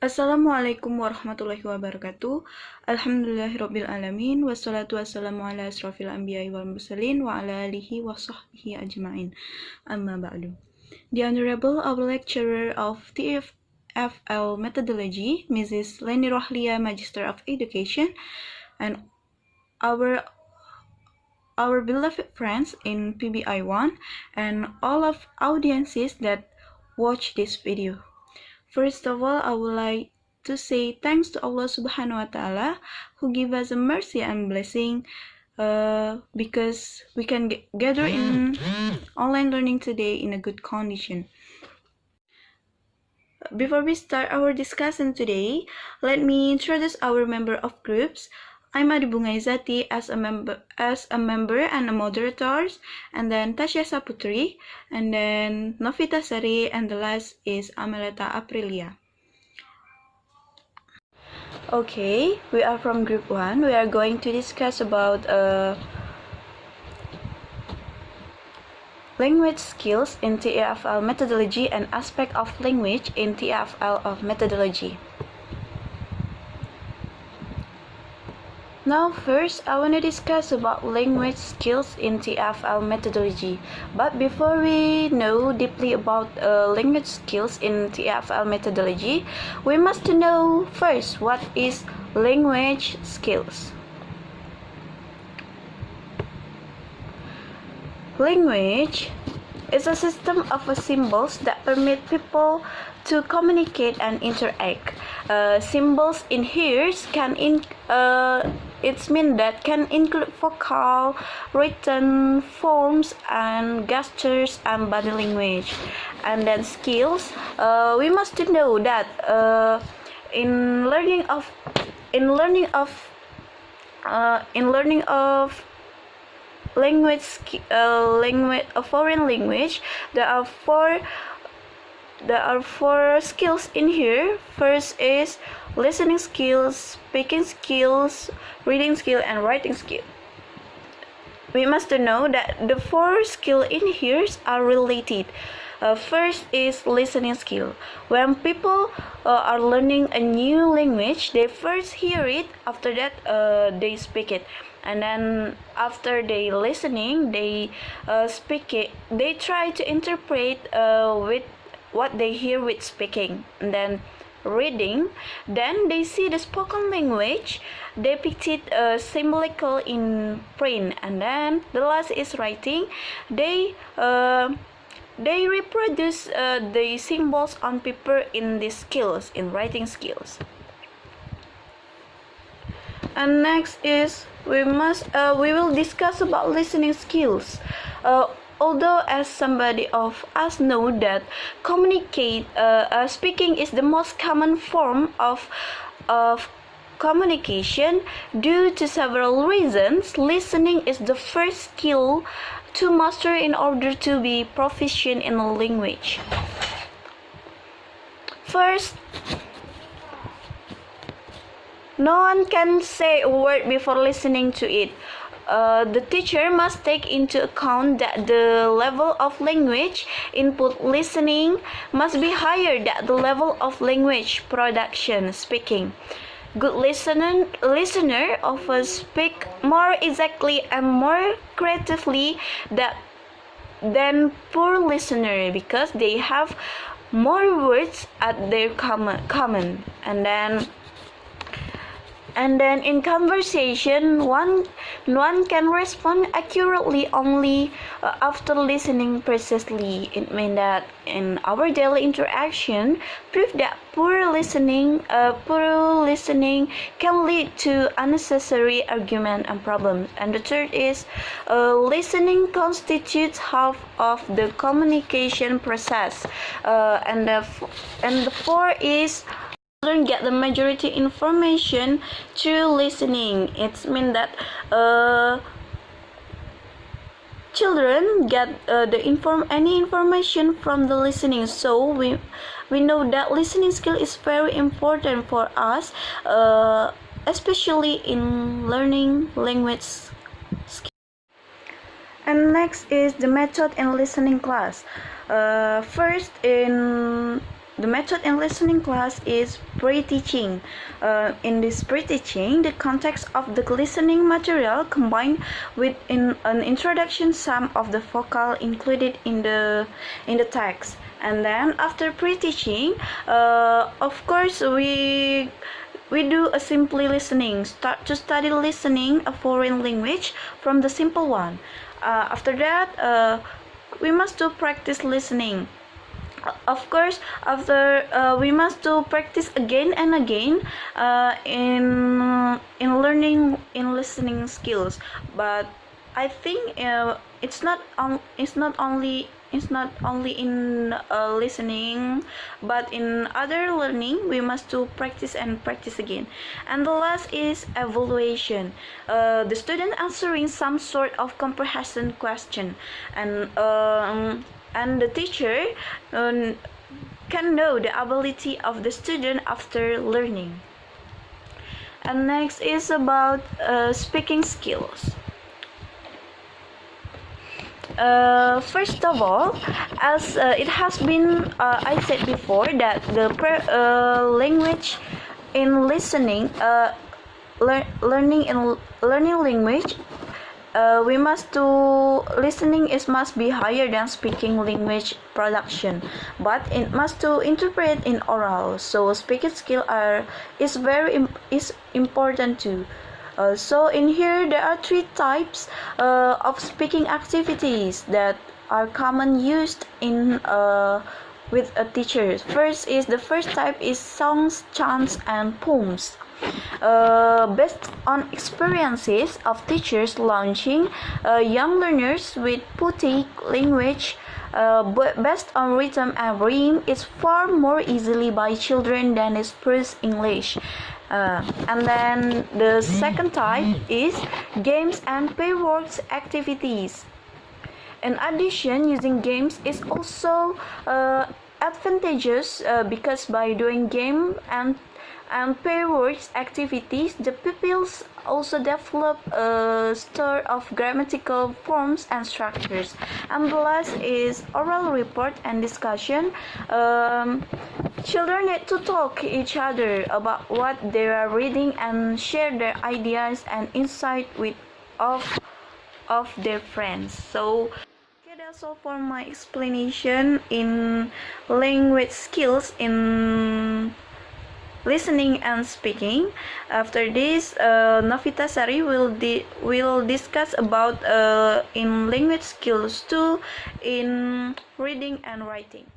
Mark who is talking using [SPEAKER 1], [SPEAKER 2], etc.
[SPEAKER 1] Assalamualaikum warahmatullahi wabarakatuh. Alhamdulillahirabbil alamin wassalatu wassalamu ala asrofil anbiya'i wal mursalin wa ala alihi wa sahbihi ajma'in. Amma ba'du. The Honorable our lecturer of TEFL methodology, Mrs. Leni Rohlia, Magister of Education, and our beloved friends in PBI1 and all of audiences that watch this video. First of all, I would like to say thanks to Allah Subhanahu wa Ta'ala who give us a mercy and blessing because we can gather in online learning today in a good condition. Before we start our discussion today, let me introduce our member of groups. I'm Bunga Izzati as a member and a moderator, and then Tasya Saputri, and then Novita Sari, and the last is Ameleta Aprilia. Okay, we are from group 1. We are going to discuss about language skills in TEFL methodology and aspect of language in TEFL of methodology. Now first, I want to discuss about language skills in TEFL methodology. But before we know deeply about language skills in TEFL methodology, we must know first what is language skills. Language is a system of symbols that permit people to communicate and interact. Symbols in here can include vocal, written forms, and gestures and body language. And then skills, we must know that in learning of a foreign language, there are four skills in here. First is listening skills, speaking skills, reading skill, and writing skill. We must know that the four skills in here are related. First is listening skill. When people are learning a new language, they first hear it, after that they speak it, and then after they listening, they speak it. They try to interpret with what they hear with speaking. And then reading, then they see the spoken language, they pick it symbolical in print. And then the last is writing. They reproduce the symbols on paper in these skills, in writing skills. And next is we will discuss about listening skills. Although as somebody of us know that speaking is the most common form of communication, due to several reasons, listening is the first skill to master in order to be proficient in a language. First, no one can say a word before listening to it. The teacher must take into account that the level of language input listening must be higher than the level of language production speaking. Good listener often speak more exactly and more creatively than poor listener, because they have more words at their common. And then in conversation, one can respond accurately only after listening precisely. It means that in our daily interaction, prove that poor listening can lead to unnecessary argument and problems. And the third is listening constitutes half of the communication process. And the fourth is children get the majority information through listening. It means that children get any information from the listening. So we know that listening skill is very important for us, especially in learning language skills. And next is the method in listening class. First, in the method in listening class is pre-teaching. In this pre-teaching, the context of the listening material combined with an introduction some of the vocal included in the text. And then after pre-teaching, of course we do a simply listening. Start to study listening a foreign language from the simple one. After that, we must do practice listening. Of course, after we must do practice again and again in learning in listening skills. But I think it's not only in listening, but in other learning we must do practice and practice again. And the last is evaluation. The student answering some sort of comprehension question, and the teacher can know the ability of the student after learning. And next is about speaking skills. First of all, as it has been I said before that the language in listening, learning language, we must do listening must be higher than speaking language production, but it must to interpret in oral. So speaking skill is important too. So in here there are 3 types of speaking activities that are common used in with a teacher. The first type is songs, chants, and poems. Based on experiences of teachers launching young learners with poetic language, based on rhythm and rhyme, is far more easily by children than express English. And then the second type is games and pairworks activities. In addition, using games is also advantageous because by doing game and pairworks activities, the pupils also develop a store of grammatical forms and structures. And the last is oral report and discussion. Children need to talk to each other about what they are reading and share their ideas and insight with of their friends. So that's all for my explanation in language skills in listening and speaking. After this, Novita Sari will discuss about in language skills too in reading and writing.